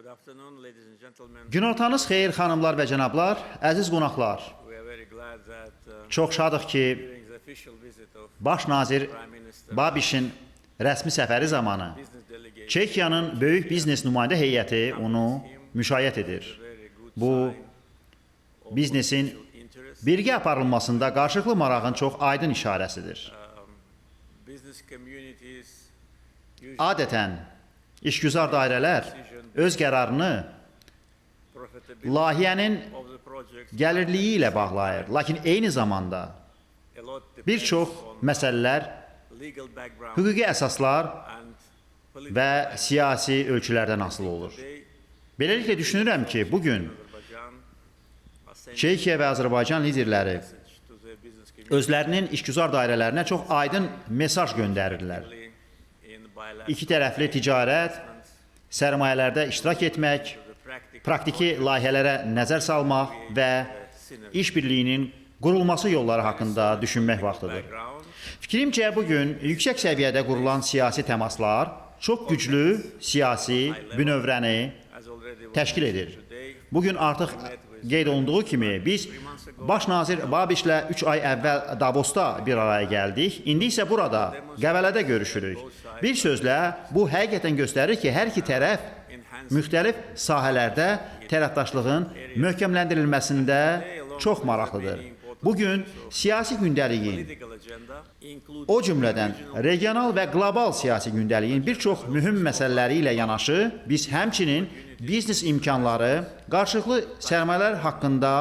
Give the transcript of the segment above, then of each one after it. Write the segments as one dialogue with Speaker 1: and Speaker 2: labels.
Speaker 1: Good afternoon, ladies and gentlemen.
Speaker 2: Günortanız xeyir xanımlar və cənablar, əziz qonaqlar.
Speaker 1: We are very glad that
Speaker 2: Çox şadıq ki,
Speaker 1: during the official visit of
Speaker 2: baş nazir
Speaker 1: Prime Minister
Speaker 2: Babişin rəsmi səfəri zamanı
Speaker 1: business delegation
Speaker 2: Çekiyanın böyük biznes nümayəndə heyəti onu müşayiət edir.
Speaker 1: very good
Speaker 2: Bu
Speaker 1: sign of
Speaker 2: biznesin
Speaker 1: mutual interest.
Speaker 2: birgə aparılmasında qarşılıqlı marağın çox aydın işarəsidir.
Speaker 1: Business communities usually
Speaker 2: Adətən işgüzar dairələr öz qərarını
Speaker 1: profitability
Speaker 2: layihənin
Speaker 1: of the project
Speaker 2: gəlirliyi ilə bağlayır. Lakin eyni zamanda
Speaker 1: a lot
Speaker 2: bir
Speaker 1: depends
Speaker 2: çox
Speaker 1: on
Speaker 2: məsələlər
Speaker 1: legal background
Speaker 2: hüquqi əsaslar
Speaker 1: and political
Speaker 2: və siyasi ölçülərdən asılı olur.
Speaker 1: today.
Speaker 2: Beləliklə düşünürəm ki, bugün
Speaker 1: Azerbaijan are sending
Speaker 2: Çekiya və Azərbaycan liderləri
Speaker 1: a message to the business community
Speaker 2: özlərinin işgüzar dairələrinə çox aydın mesaj göndərirlər.
Speaker 1: in bilateral
Speaker 2: İki tərəfli ticarət, sərmayələrdə iştirak etmək,
Speaker 1: the practical
Speaker 2: praktiki layihələrə nəzər salmaq və işbirliyinin qurulması yolları haqqında düşünmək vaxtıdır.
Speaker 1: background
Speaker 2: Fikrimcə bugün yüksək səviyyədə qurulan siyasi təmaslar çox güclü siyasi bünövrəni
Speaker 1: as already was
Speaker 2: təşkil edir.
Speaker 1: today.
Speaker 2: Bugün artıq qeyd olunduğu kimi biz baş nazir Babişlə 3 ay əvvəl Davosda bir araya gəldik. İndi isə burada Qəbələdə görüşürük. Bir sözlə bu həqiqətən göstərir ki, hər iki tərəf müxtəlif sahələrdə tərəfdaşlığın möhkəmləndirilməsində çox maraqlıdır. Bugün siyasi gündəliyin,
Speaker 1: Political agenda includes
Speaker 2: o cümlədən regional və qlobal siyasi gündəliyin bir çox mühüm məsələləri ilə yanaşı, biz həmçinin biznes imkanları, qarşılıqlı sərmayələr haqqında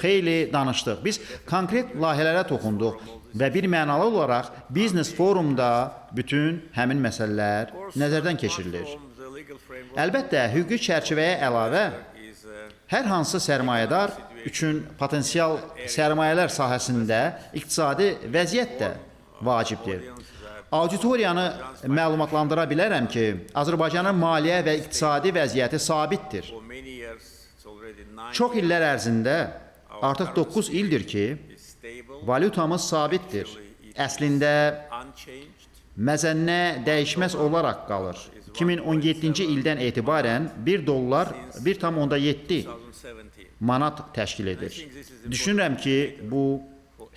Speaker 2: xeyli danışdıq. Biz konkret layihələrə toxunduq və bir mənalı olaraq biznes forumda bütün həmin məsələlər nəzərdən keçirilir.
Speaker 1: from the legal framework
Speaker 2: Əlbəttə, hüquqi çərçivəyə əlavə
Speaker 1: is
Speaker 2: hər hansı sərmayədar üçün potensial sərmayələr sahəsində iqtisadi vəziyyət də vacibdir. Auditoriyanı məlumatlandıra bilərəm ki, Azərbaycanın maliyyə və iqtisadi vəziyyəti sabitdir.
Speaker 1: for many years, it's already 9
Speaker 2: Çox illər ərzində, artıq 9 ildir ki,
Speaker 1: is stable,
Speaker 2: valyutamız sabitdir. Əslində,
Speaker 1: unchanged.
Speaker 2: məzənnə dəyişməz olaraq qalır. 2017-ci ildən etibarən 1 dollar 1,7
Speaker 1: 2017.
Speaker 2: manat təşkil edir. Düşünürəm ki, bu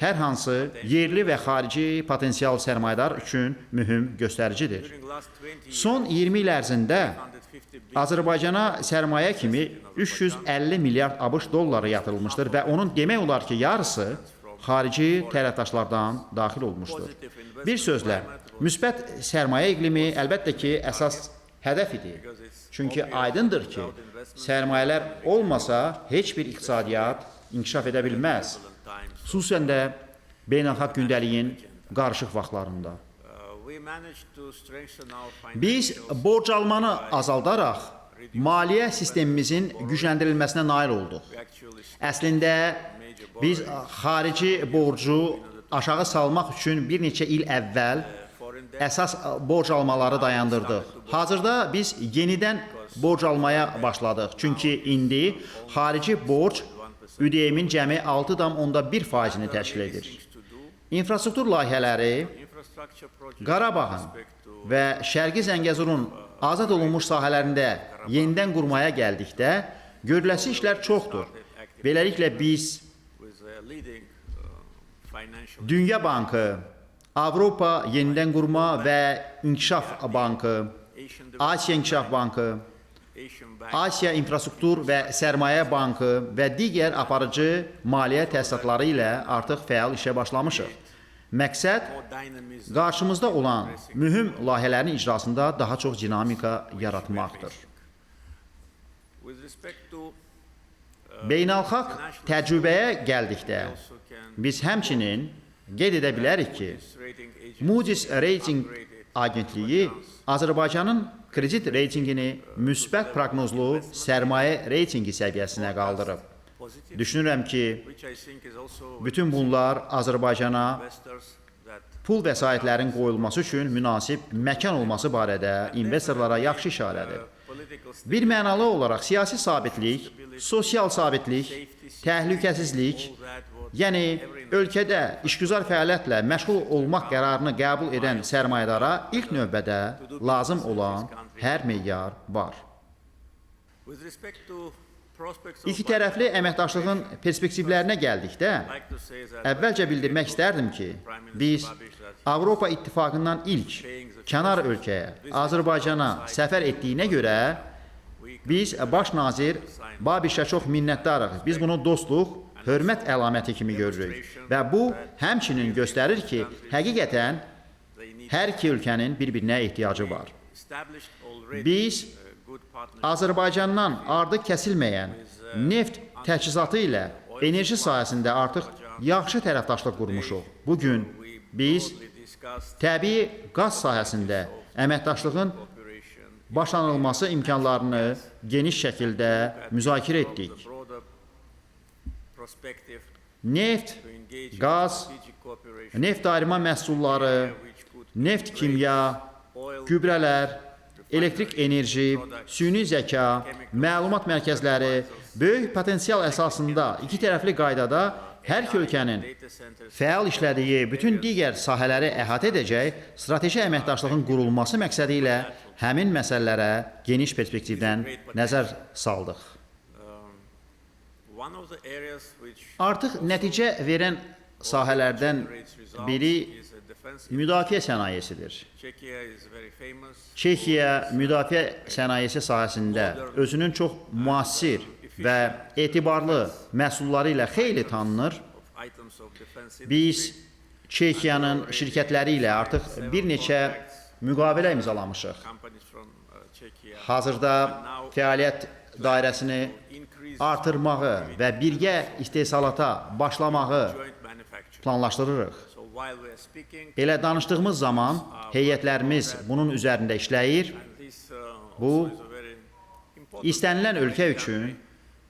Speaker 2: hər hansı yerli və xarici potensial sərmayədar üçün mühüm göstəricidir.
Speaker 1: During last 20 years,
Speaker 2: Son 20 il ərzində
Speaker 1: 150 billion
Speaker 2: Azərbaycana sərmayə kimi 350 milyard ABŞ dolları yatırılmışdır və onun demək olar ki, yarısı xarici tərəfdaşlardan daxil olmuşdur. Bir sözlə, müsbət sərmayə iqlimi əlbəttə ki, əsas hədəf idi. Çünki aydındır ki, sərmayələr olmasa heç bir iqtisadiyyat inkişaf edə bilməz.
Speaker 1: times.
Speaker 2: Xüsusən də beynəlxalq gündəliyin qarışıq vaxtlarında.
Speaker 1: We managed to strengthen our
Speaker 2: Biz
Speaker 1: financial
Speaker 2: borc almanı azaldaraq maliyyə sistemimizin gücləndirilməsinə nail olduq.
Speaker 1: We actually
Speaker 2: Əslində biz xarici borcu aşağı salmaq üçün bir neçə il əvvəl
Speaker 1: foreign debt
Speaker 2: əsas borc almaları dayandırdıq. Hazırda biz yenidən borc almaya başladıq. Çünki indi xarici borc ÜDM-in cəmi 6,1%-ni təşkil edir.
Speaker 1: things to do.
Speaker 2: İnfrastruktur layihələri
Speaker 1: Infrastructure projects
Speaker 2: Qarabağın və Şərqi Zəngəzurun azad olunmuş sahələrində yenidən qurmaya gəldikdə görüləsi işlər çoxdur. Beləliklə biz
Speaker 1: with leading financial
Speaker 2: Dünya Bankı, Avropa Yenidən Qurma və İnkişaf Bankı,
Speaker 1: Asian
Speaker 2: Asiya İnkişaf Bankı,
Speaker 1: Asian Bank
Speaker 2: Asiya İnfrastruktur və Sərmayə Bankı və digər aparıcı maliyyə təsisatları ilə artıq fəal işə başlamışıq. Məqsəd
Speaker 1: more dynamism
Speaker 2: qarşımızda olan mühüm layihələrin icrasında daha çox dinamika yaratmaqdır.
Speaker 1: with respect to
Speaker 2: Beynəlxalq təcrübəyə gəldikdə
Speaker 1: also can
Speaker 2: biz həmçinin qeyd edə bilərik ki,
Speaker 1: this rating agency
Speaker 2: Moody's Rating Agentliyi Azərbaycanın kredit reytingini müsbət proqnozlu sərmayə reytingi səviyyəsinə qaldırıb.
Speaker 1: positive,
Speaker 2: Düşünürəm ki,
Speaker 1: which I think is also
Speaker 2: bütün bunlar Azərbaycana
Speaker 1: investors that
Speaker 2: pul vəsaitlərin qoyulması üçün münasib məkan olması barədə investorlara yaxşı işarədir.
Speaker 1: political
Speaker 2: Bir mənalı olaraq siyasi sabitlik, sosial sabitlik, təhlükəsizlik, yəni ölkədə işgüzar fəaliyyətlə məşğul olmaq qərarını qəbul edən sərmayədara ilk növbədə lazım olan hər meyar var.
Speaker 1: With respect to prospects of
Speaker 2: İki tərəfli əməkdaşlığın perspektivlərinə gəldikdə,
Speaker 1: I'd like to say that
Speaker 2: əvvəlcə bildirmək istərdim ki, biz Avropa İttifaqından ilk kənar ölkəyə, Azərbaycana səfər etdiyinə görə, biz baş nazir Babişə çox minnətdarıq. Biz bunu dostluq, hörmət əlaməti kimi görürük. Və bu, həmçinin göstərir ki, həqiqətən hər iki ölkənin bir-birinə ehtiyacı var.
Speaker 1: established already
Speaker 2: Biz
Speaker 1: good partnership
Speaker 2: artıq ardıq kəsilməyən neft təchizatı ilə enerji sahəsində artıq yaxşı tərəfdaşlıq qurmuşuq. Bugün biz
Speaker 1: discussed
Speaker 2: təbii qaz sahəsində əməkdaşlığın
Speaker 1: cooperation
Speaker 2: başlanılması imkanlarını geniş şəkildə müzakirə etdik.
Speaker 1: the broader perspective
Speaker 2: Neft,
Speaker 1: to engage in
Speaker 2: qaz,
Speaker 1: strategic cooperation
Speaker 2: neft ayırma məhsulları,
Speaker 1: which could
Speaker 2: neft kimya,
Speaker 1: oil
Speaker 2: gübrələr, elektrik enerji, süni zəka, məlumat mərkəzləri böyük potensial əsasında iki tərəfli qaydada hər iki ölkənin
Speaker 1: data centers
Speaker 2: fəal işlədiyi bütün digər sahələri əhatə edəcək strateji əməkdaşlığın qurulması məqsədi ilə həmin məsələlərə geniş perspektivdən nəzər saldıq.
Speaker 1: one of the areas which
Speaker 2: Artıq nəticə verən sahələrdən
Speaker 1: generates results
Speaker 2: biri
Speaker 1: is a defense.
Speaker 2: müdafiə sənayesidir.
Speaker 1: Czechia is very famous
Speaker 2: Çexiya müdafiə sənayesi sahəsində özünün çox müasir və etibarlı məhsulları ilə xeyli tanınır.
Speaker 1: of items of defense
Speaker 2: Biz Çexiyanın şirkətləri ilə artıq bir neçə müqavilə imzalamışıq.
Speaker 1: companies from Czechia
Speaker 2: Hazırda fəaliyyət dairəsini
Speaker 1: increase
Speaker 2: artırmağı və birgə istehsalata başlamağı
Speaker 1: joint manufacturing.
Speaker 2: planlaşdırırıq.
Speaker 1: So while we are speaking,
Speaker 2: Elə danışdığımız zaman heyətlərimiz bunun üzərində işləyir.
Speaker 1: and this
Speaker 2: Bu,
Speaker 1: also is a very important
Speaker 2: İstənilən ölkə üçün,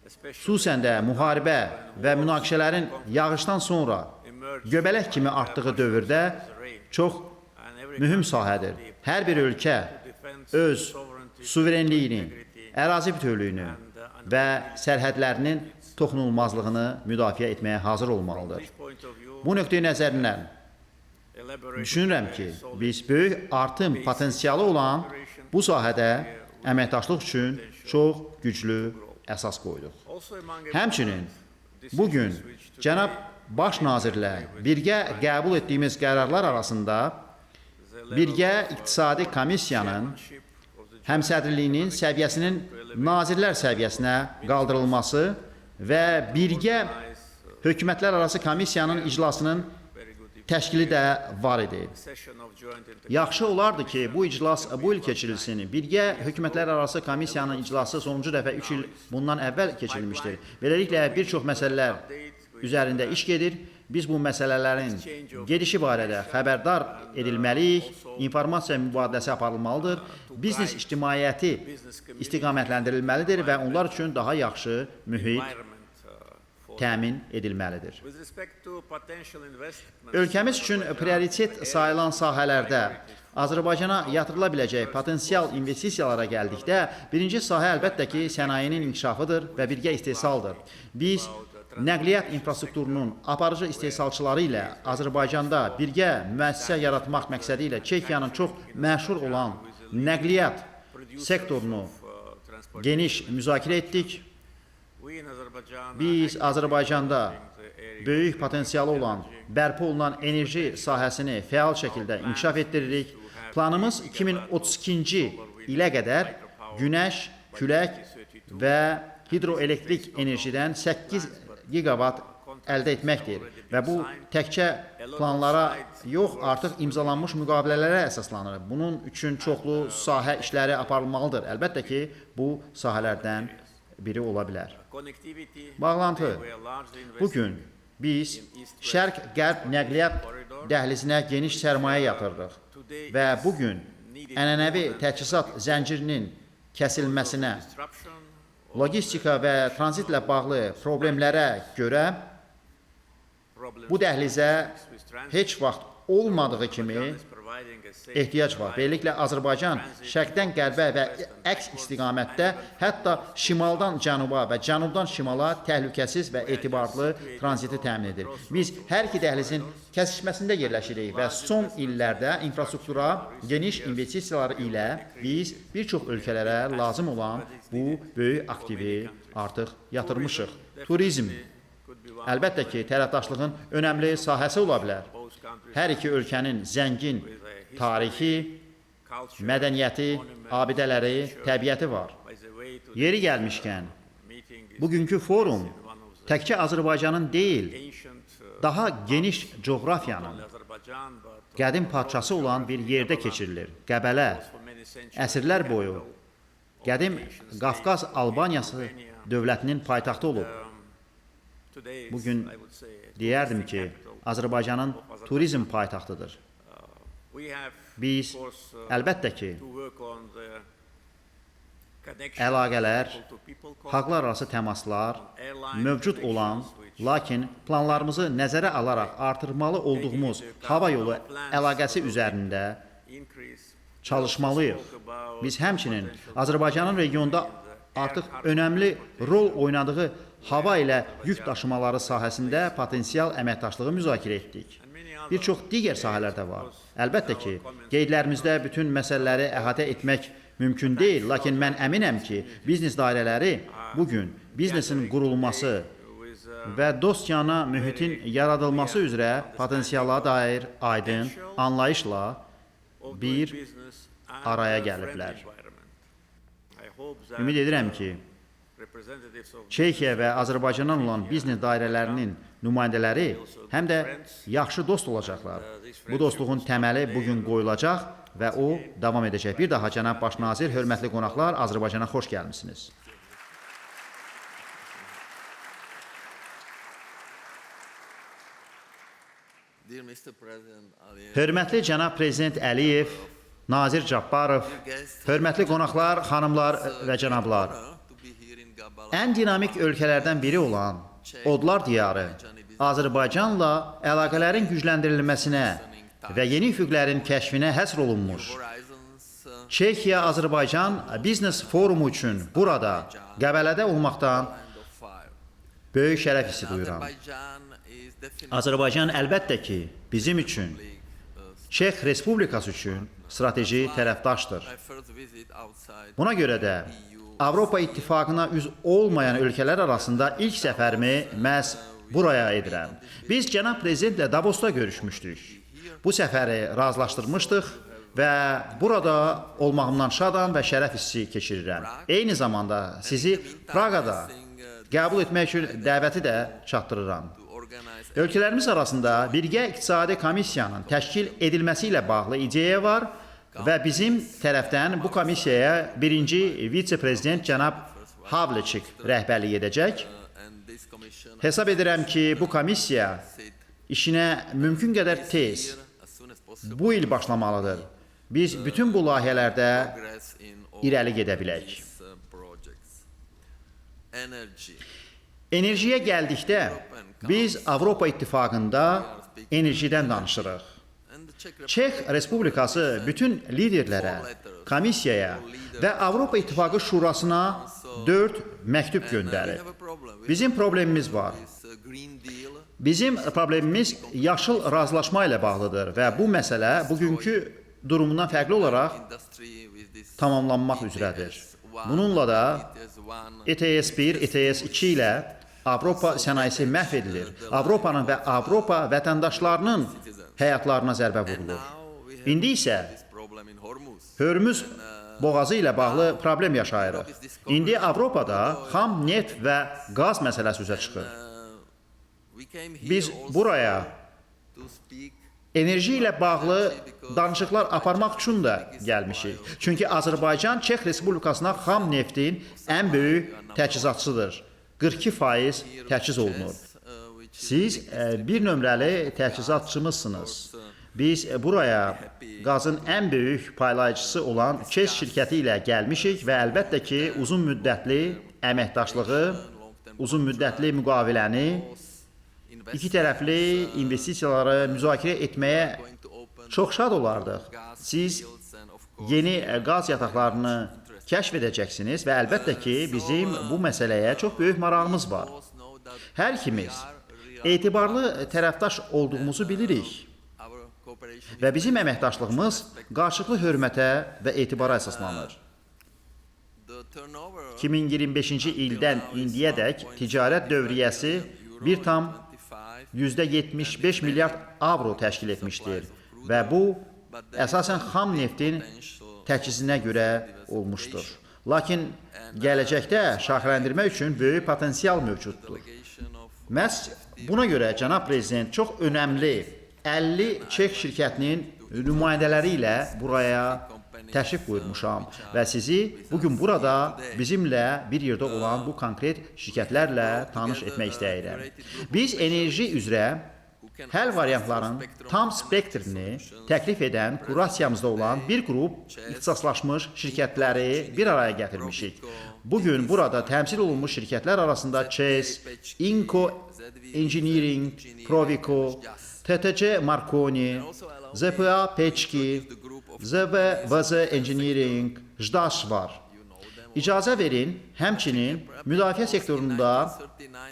Speaker 1: especially
Speaker 2: xüsusən də müharibə və münaqişələrin yağışdan sonra
Speaker 1: emerged
Speaker 2: göbələk kimi artdığı dövrdə
Speaker 1: rain
Speaker 2: çox
Speaker 1: and every
Speaker 2: mühüm sahədir. Hər bir ölkə
Speaker 1: defense
Speaker 2: öz
Speaker 1: sovereignty
Speaker 2: suverenliyini, ərazi bütövlüyünü və sərhədlərinin toxunulmazlığını müdafiə etməyə hazır olmalıdır.
Speaker 1: this point of view
Speaker 2: Bu nöqteyi nəzərindən
Speaker 1: elaborate
Speaker 2: düşünürəm ki, biz böyük artım potensialı olan bu sahədə əməkdaşlıq üçün çox güclü əsas qoyduq.
Speaker 1: also among
Speaker 2: Həmçinin bugün cənab baş nazirlə birgə qəbul etdiyimiz qərarlar arasında birgə iqtisadi komissiyanın həmsədrliyinin səviyyəsinin nazirlər səviyyəsinə qaldırılması və birgə hökumətlər arası komissiyanın iclasının təşkili də var idi.
Speaker 1: session of joint
Speaker 2: Yaxşı olardı ki, bu iclas bu il keçirilsin. Birgə hökumətlər arası komissiyanın iclası sonuncu dəfə 3 il bundan əvvəl keçirilmişdir. Beləliklə bir çox məsələlər üzərində iş gedir. Biz bu məsələlərin gedişi barədə xəbərdar edilməliyik, informasiya mübadiləsi aparılmalıdır, biznes ictimaiyyəti istiqamətləndirilməlidir və onlar üçün daha yaxşı mühit
Speaker 1: environment for
Speaker 2: təmin edilməlidir.
Speaker 1: with respect to potential investment
Speaker 2: Ölkəmiz üçün prioritet sayılan sahələrdə Azərbaycana yatırıla biləcək potensial investisiyalara gəldikdə, birinci sahə əlbəttə ki, sənayenin inkişafıdır və birgə istehsaldır. Biz nəqliyyat infrastrukturunun aparıcı istehsalçıları ilə Azərbaycanda birgə müəssisə yaratmaq məqsədi ilə Çexiyanın çox məşhur olan nəqliyyat sektorunu
Speaker 1: transport.
Speaker 2: geniş müzakirə etdik.
Speaker 1: We in Azerbaijan
Speaker 2: Biz Azərbaycanda böyük potensialı olan, bərpa olunan enerji sahəsini fəal şəkildə inkişaf etdiririk. Planımız 2032-ci ilə qədər günəş, külək və hidroelektrik enerjidən 8 gigavat əldə etməkdir və bu təkcə planlara yox, artıq imzalanmış müqavilələrə əsaslanır. Bunun üçün çoxlu sahə işləri aparılmalıdır. Əlbəttə ki, bu sahələrdən biri ola bilər.
Speaker 1: connectivity
Speaker 2: Bağlantı.
Speaker 1: we are largely investing
Speaker 2: Bugün biz şərq-qərb nəqliyyat dəhlizinə geniş sərmayə yatırdıq və bugün ənənəvi təchizat zəncirinin kəsilməsinə,
Speaker 1: disruption
Speaker 2: logistika və tranzitlə bağlı problemlərə görə
Speaker 1: problems
Speaker 2: bu dəhlizə
Speaker 1: with transit
Speaker 2: heç vaxt olmadığı kimi
Speaker 1: is providing a safe
Speaker 2: ehtiyac var. Beləliklə Azərbaycan şərqdən qərbə və əks istiqamətdə, hətta şimaldan cənuba və cənubdan şimala təhlükəsiz və etibarlı tranziti təmin edir. Biz hər iki dəhlizin kəsişməsində yerləşirik və son illərdə infrastruktura geniş investisiyalar ilə biz bir çox ölkələrə lazım olan bu böyük aktivi artıq yatırmışıq. Turizm, əlbəttə ki, tərəfdaşlığın önəmli sahəsi ola bilər. Hər iki ölkənin zəngin tarixi, mədəniyyəti, abidələri, təbiəti var. Yeri gəlmişkən, bugünkü forum təkcə Azərbaycanın deyil, daha geniş coğrafiyanın qədim parçası olan bir yerdə keçirilir. Qəbələ, əsrlər boyu qədim Qafqaz Albaniyası dövlətinin paytaxtı olub. Bugün deyərdim ki, Azərbaycanın turizm paytaxtıdır. Biz əlbəttə ki, əlaqələr, xalqlar arası təmaslar mövcud olan, lakin planlarımızı nəzərə alaraq artırmalı olduğumuz hava yolu əlaqəsi üzərində çalışmalıyıq. Biz həmçinin Azərbaycanın regionda artıq önəmli rol oynadığı hava ilə yük daşımaları sahəsində potensial əməkdaşlığı müzakirə etdik. Bir çox digər sahələr də var. Əlbəttə ki, qeydlərimizdə bütün məsələləri əhatə etmək mümkün deyil, lakin mən əminəm ki, biznes dairələri bugün biznesin qurulması və dostcana mühitin yaradılması üzrə potensiala dair aydın anlayışla bir araya gəliblər. Ümid edirəm ki, Çekiya və Azərbaycandan olan biznes dairələrinin nümayəndələri həm də yaxşı dost olacaqlar. Bu dostluğun təməli bugün qoyulacaq və o davam edəcək. Bir daha cənab baş nazir, hörmətli qonaqlar, Azərbaycana xoş gəlmisiniz. Hörmətli cənab prezident Əliyev, Nazir Cabbarov, hörmətli qonaqlar, xanımlar və cənablar. Ən dinamik ölkələrdən biri olan Odlar diyarı Azərbaycanla əlaqələrin gücləndirilməsinə və yeni üfüqlərin kəşfinə həsr olunmuş. Çekiya-Azərbaycan biznes forumu üçün burada, Qəbələdə olmaqdan böyük şərəf hissi duyuram. Azərbaycan əlbəttə ki, bizim üçün, Çex Respublikası üçün strateji tərəfdaşdır. Buna görə də Avropa İttifaqına üz olmayan ölkələr arasında ilk səfərimi məhz buraya edirəm. Biz cənab prezidentlə Davosda görüşmüşdük. Bu səfəri razılaşdırmışdıq və burada olmağımdan şadam və şərəf hissi keçirirəm. Eyni zamanda sizi Praqada qəbul etmək üçün dəvəti də çatdırıram. Ölkələrimiz arasında birgə iqtisadi komissiyanın təşkil edilməsi ilə bağlı ideya var və bizim tərəfdən bu komissiyaya birinci vitse-prezident cənab Havliçik rəhbərlik edəcək. Hesab edirəm ki, bu komissiya işinə mümkün qədər tez bu il başlamalıdır. Biz bütün bu layihələrdə irəli gedə bilək. Enerjiyə gəldikdə, biz Avropa İttifaqında enerjidən danışırıq. Çex Respublikası bütün liderlərə, komissiyaya və Avropa İttifaqı Şurasına 4 məktub göndərib. Bizim problemimiz var. Bizim problemimiz yaşıl razılaşma ilə bağlıdır və bu məsələ bugünkü durumundan fərqli olaraq tamamlanmaq üzrədir. Bununla da ETS 1, ETS 2 ilə Avropa sənayesi məhv edilir. Avropanın və Avropa vətəndaşlarının həyatlarına zərbə vurulur. İndi isə Hörmüz boğazı ilə bağlı problem yaşayırıq. İndi Avropada xam neft və qaz məsələsi üzə çıxır. Biz buraya enerji ilə bağlı danışıqlar aparmaq üçün də gəlmişik. Çünki Azərbaycan Çex Respublikasına xam neftin ən böyük təchizatçısıdır. 42% təchiz olunur. Siz bir nömrəli təchizatçımızsınız. Biz buraya qazın ən böyük paylayıcısı olan ÇEZ şirkəti ilə gəlmişik və əlbəttə ki, uzun müddətli əməkdaşlığı, uzun müddətli müqaviləni, iki tərəfli investisiyaları müzakirə etməyə çox şad olardıq. Siz yeni qaz yataqlarını kəşf edəcəksiniz və əlbəttə ki, bizim bu məsələyə çox böyük marağımız var. Hər ikimiz etibarlı tərəfdaş olduğumuzu bilirik və bizim əməkdaşlığımız qarşılıqlı hörmətə və etibara əsaslanır. 2025-ci ildən indiyədək ticarət dövriyyəsi 1,75 milyard avro təşkil etmişdir və bu əsasən xam neftin təchizinə görə olmuşdur. Lakin gələcəkdə şaxələndirmək üçün böyük potensial mövcuddur. Məhz buna görə cənab prezident çox önəmli 50 Çek şirkətinin nümayəndələri ilə buraya təşrif buyurmuşam və sizi bugün burada bizimlə bir yerdə olan bu konkret şirkətlərlə tanış etmək istəyirəm. Biz enerji üzrə həll variantların tam spektrini təklif edən kurasiyamızda olan bir qrup ixtisaslaşmış şirkətləri bir araya gətirmişik. Bugün burada təmsil olunmuş şirkətlər arasında ÇEZ, Inco Engineering, Provico, TTC Marconi, ZPA Peçki, ZVZ Engineering, JDAŞ var. İcazə verin, həmçinin müdafiə sektorunda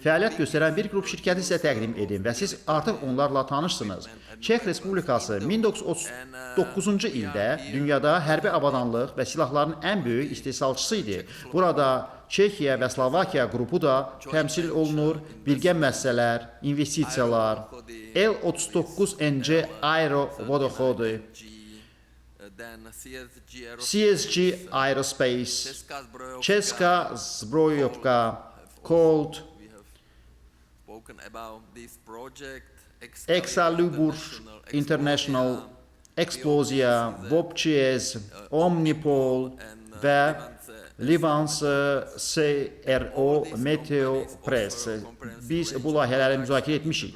Speaker 2: fəaliyyət göstərən bir qrup şirkəti sizə təqdim edin və siz artıq onlarla tanışsınız. Çek Respublikası 1939-cu ildə dünyada hərbi avadanlıq və silahların ən böyük istehsalçısı idi. Burada Çekiya və Slovakiya qrupu da təmsil olunur, birgə müəssisələr, investisiyalar, L-39NC Aero Vodochody, CSG Aerospace, Česká zbrojovka, Colt, Excalibur International, Explosia, Vopches, Omnipol və Livans CRO Meteo Press. Biz bu layihələri müzakirə etmişik.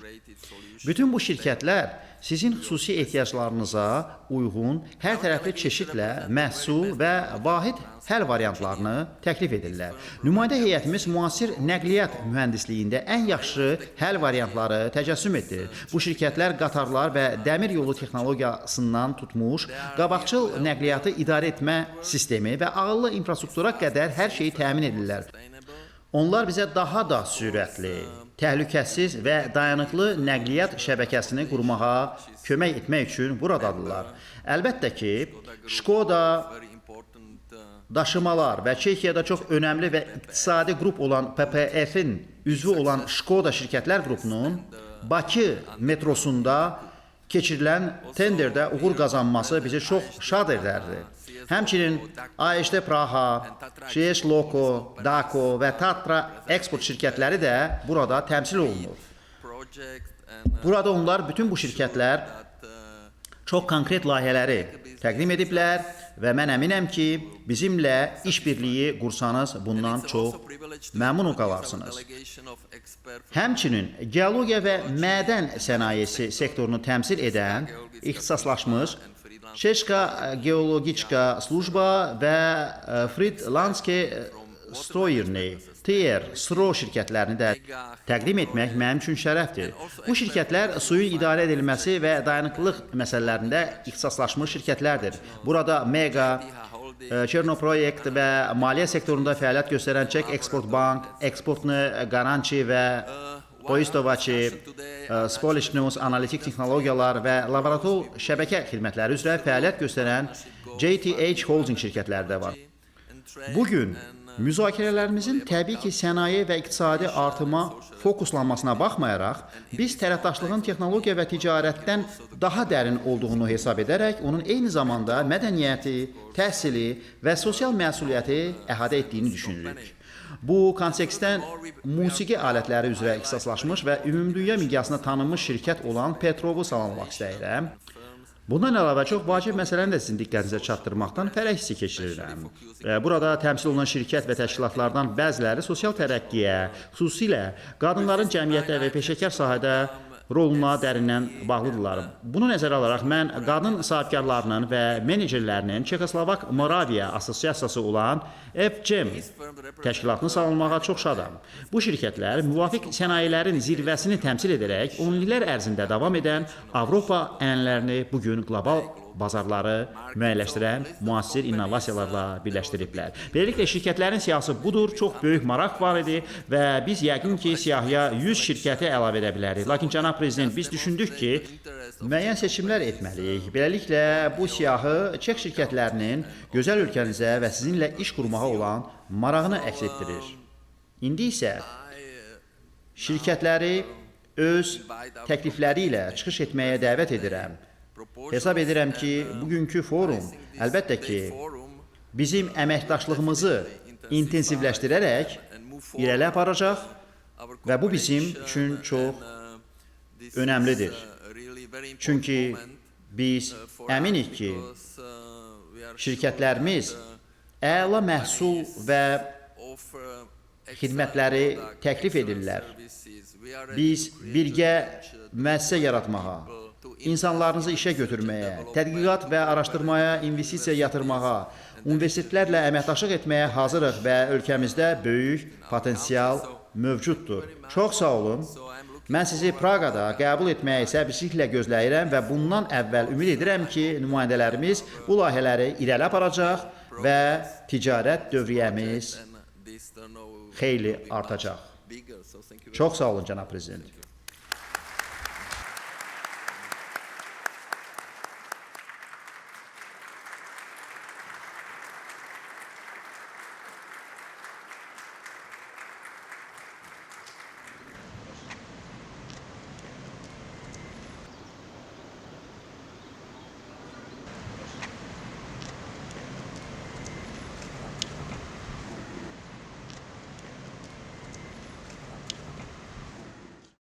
Speaker 2: Bütün bu şirkətlər sizin xüsusi ehtiyaclarınıza uyğun hər tərəfli çeşidlə məhsul və vahid həll variantlarını təklif edirlər. Nümayəndə heyətimiz müasir nəqliyyat mühəndisliyində ən yaxşı həll variantları təcəssüm etdirir. Bu şirkətlər qatarlar və dəmir yolu texnologiyasından tutmuş, qabaqcıl nəqliyyatı idarə etmə sistemi və ağıllı infrastruktura qədər hər şeyi təmin edirlər. Onlar bizə daha da sürətli, təhlükəsiz və dayanıqlı nəqliyyat şəbəkəsini qurmağa kömək etmək üçün buradadırlar. Əlbəttə ki, Şkoda daşımalar və Çekiyada çox önəmli və iqtisadi qrup olan PPF-in üzvü olan Şkoda şirkətlər qrupunun Bakı metrosunda keçirilən tenderdə uğur qazanması bizi çox şad edərdi. Həmçinin AŞD Praha, ŞS Loko, Dako və Tatra eksport şirkətləri də burada təmsil olunur. Burada onlar bütün bu şirkətlər çox konkret layihələri təqdim ediblər və mən əminəm ki, bizimlə işbirliyi qursanız bundan çox məmnun qalarsınız. Həmçinin geologiya və mədən sənayesi sektorunu təmsil edən ixtisaslaşmış Çeşka Geologiçka Slujba və Fridlandskie Stroyerny, TR, SRO şirkətlərini də təqdim etmək mənim üçün şərəfdir. Bu şirkətlər suyun idarə edilməsi və dayanıqlılıq məsələlərində ixtisaslaşmış şirkətlərdir. Burada Mega, Çernoproyekt və maliyyə sektorunda fəaliyyət göstərən Çek Export Bank, Eksportni Garanti və Poistovaçi, Spolishnews analitik texnologiyalar və laborator şəbəkə xidmətləri üzrə fəaliyyət göstərən JTH Holding şirkətləri də var. Bugün müzakirələrimizin təbii ki, sənaye və iqtisadi artıma fokuslanmasına baxmayaraq, biz tərəfdaşlığın texnologiya və ticarətdən daha dərin olduğunu hesab edərək, onun eyni zamanda mədəniyyəti, təhsili və sosial məsuliyyəti əhatə etdiyini düşünürük. Bu kontekstdən musiqi alətləri üzrə ixtisaslaşmış və ümumdünya miqyasında tanınmış şirkət olan Petrovu salamlamaq istəyirəm. Bundan əlavə çox vacib məsələni də sizin diqqətinizə çatdırmaqdan fərəh hissi keçirirəm. Burada təmsil olunan şirkət və təşkilatlardan bəziləri sosial tərəqqiyə, xüsusilə qadınların cəmiyyətdə və peşəkar sahədə roluna dərindən bağlıdırlar. Bunu nəzərə alaraq mən qadın sahibkarlarının və menecerlərinin Çekoslovak Moraviya Assosiasiyası olan FCEM təşkilatını salınmağa çox şadam. Bu şirkətlər müvafiq sənayələrin zirvəsini təmsil edərək 10 illər ərzində davam edən Avropa ənənələrini bugün qlobal bazarları müəyyənləşdirən müasir innovasiyalarla birləşdiriblər. Beləliklə, şirkətlərin siyahısı budur, çox böyük maraq var idi və biz yəqin ki, siyahıya 100 şirkəti əlavə edə bilərik. Lakin cənab prezident, biz düşündük ki, müəyyən seçimlər etməliyik. Beləliklə, bu siyahı Çek şirkətlərinin gözəl ölkənizə və sizinlə iş qurmağa olan marağını əks etdirir. İndi isə şirkətləri öz təklifləri ilə çıxış etməyə dəvət edirəm. Hesab edirəm ki, bugünkü forum əlbəttə ki, bizim əməkdaşlığımızı intensivləşdirərək irəli aparacaq və bu bizim üçün çox önəmlidir. Çünki biz əminik ki, şirkətlərimiz əla məhsul və xidmətləri təklif edirlər. Biz birgə müəssisə yaratmağa, insanlarınızı işə götürməyə, tədqiqat və araşdırmaya investisiya yatırmağa, universitetlərlə əməkdaşlıq etməyə hazırıq və ölkəmizdə böyük potensial mövcuddur. Çox sağ olun. Mən sizi Praqada qəbul etməyi səbirsizliklə gözləyirəm və bundan əvvəl ümid edirəm ki, nümayəndələrimiz bu layihələri irəli aparacaq və ticarət dövriyyəmiz xeyli artacaq. Çox sağ olun, cənab prezident.